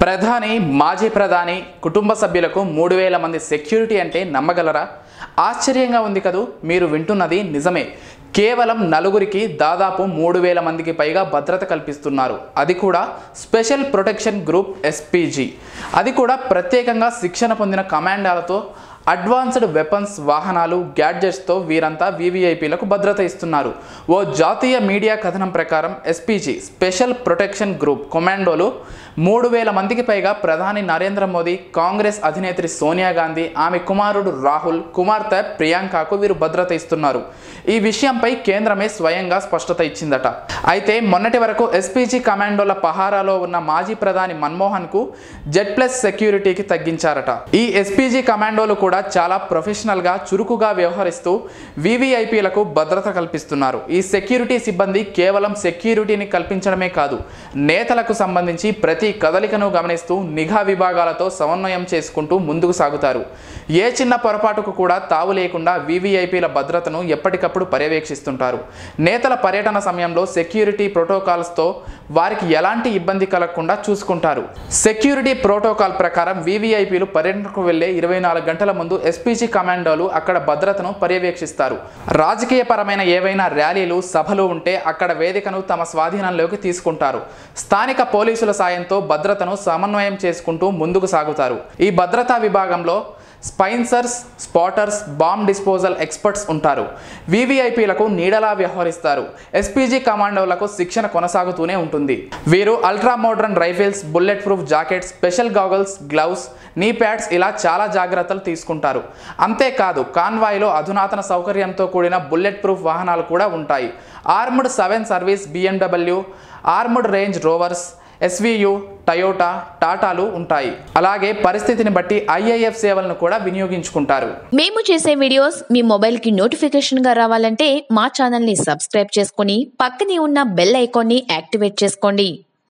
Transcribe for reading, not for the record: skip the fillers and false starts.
ప్రధాని మాజీ ప్రధాని కుటుంబ సభ్యులకు 3000 మంది సెక్యూరిటీ అంటే నమ్మగలరా? ఆశ్చర్యంగా ఉంది కదూ. మీరు వింటున్నది నిజమే. కేవలం నలుగురికి దాదాపు 3000 మందికి పైగా భద్రత కల్పిస్తున్నారు. అది కూడా స్పెషల్ ప్రొటెక్షన్ గ్రూప్ ఎస్పీజీ. అది కూడా ప్రత్యేకంగా శిక్షణ పొందిన కమాండోలతో అడ్వాన్స్డ్ వెపన్స్, వాహనాలు, గ్యాడ్జెట్స్తో వీరంతా వీవీఐపీలకు భద్రత ఇస్తున్నారు. ఓ జాతీయ మీడియా కథనం ప్రకారం ఎస్పీజీ స్పెషల్ ప్రొటెక్షన్ గ్రూప్ కమాండోలు 3000 మందికి పైగా ప్రధాని నరేంద్ర మోదీ, కాంగ్రెస్ అధినేత్రి సోనియా గాంధీ, ఆమె కుమారుడు రాహుల్, కుమార్తె ప్రియాంకకు వీరు భద్రత ఇస్తున్నారు. ఈ విషయంపై కేంద్రమే స్వయంగా స్పష్టత ఇచ్చిందట. అయితే మొన్నటి వరకు ఎస్పీజీ కమాండోల పహారాలో ఉన్న మాజీ ప్రధాని మన్మోహన్కు జెడ్+ సెక్యూరిటీకి తగ్గించారట. ఈ ఎస్పీజీ కమాండోలు కూడా చాలా ప్రొఫెషనల్గా, చురుకుగా వ్యవహరిస్తూ వీవీఐపీలకు భద్రత కల్పిస్తున్నారు. ఈ సెక్యూరిటీ సిబ్బంది కేవలం సెక్యూరిటీని కల్పించడమే కాదు, నేతలకు సంబంధించి ప్రతి కదలికను గమనిస్తూ నిఘా విభాగాలతో సమన్వయం చేసుకుంటూ ముందుకు సాగుతారు. ఏ చిన్న పొరపాటుకు కూడా తావు లేకుండా వీవీఐపీల భద్రతను ఎప్పటికప్పుడు పర్యవేక్షిస్తుంటారు. నేతల పర్యటన సమయంలో సెక్యూరిటీ ప్రోటోకాల్స్తో వారికి ఎలాంటి ఇబ్బంది కలగకుండా చూసుకుంటారు. సెక్యూరిటీ ప్రోటోకాల్ ప్రకారం వీవీఐపీలు పర్యటనకు వెళ్లే 24 గంటల ముందు ఎస్పీజీ కమాండోలు అక్కడ భద్రతను పర్యవేక్షిస్తారు. రాజకీయపరమైన ఏవైనా ర్యాలీలు, సభలు ఉంటే అక్కడ వేదికను తమ స్వాధీనంలోకి తీసుకుంటారు. స్థానిక పోలీసుల సాయంతో భద్రతను సమన్వయం చేసుకుంటూ ముందుకు సాగుతారు. ఈ భద్రతా విభాగంలో స్పైన్సర్స్, స్పాటర్స్, బాంబ్ డిస్పోజల్ ఎక్స్పర్ట్స్ ఉంటారు. వీవీఐపీలకు నీడలా వ్యవహరిస్తారు. ఎస్పీజీ కమాండోలకు శిక్షణ కొనసాగుతూనే ఉంటుంది. వీరు ultra modern rifles, bullet proof jackets, special goggles, gloves, నీ ప్యాడ్స్ ఇలా చాలా జాగ్రత్తలు తీసుకుంటారు. అంతేకాదు, కాన్వాయ్లో అధునాతన సౌకర్యంతో కూడిన బుల్లెట్ ప్రూఫ్ వాహనాలు కూడా ఉంటాయి. Armoured 7 series BMW, armoured Range Rovers, SVU, Toyota, టాటాలు ఉంటాయి. అలాగే పరిస్థితిని బట్టి IAF సేవలను కూడా వినియోగించుకుంటారు. మేము చేసే వీడియోస్ మీ మొబైల్కి నోటిఫికేషన్గా రావాలంటే మా ఛానల్ని సబ్స్క్రైబ్ చేసుకొని పక్కనే ఉన్న బెల్ ఐకాన్ని యాక్టివేట్ చేసుకోండి.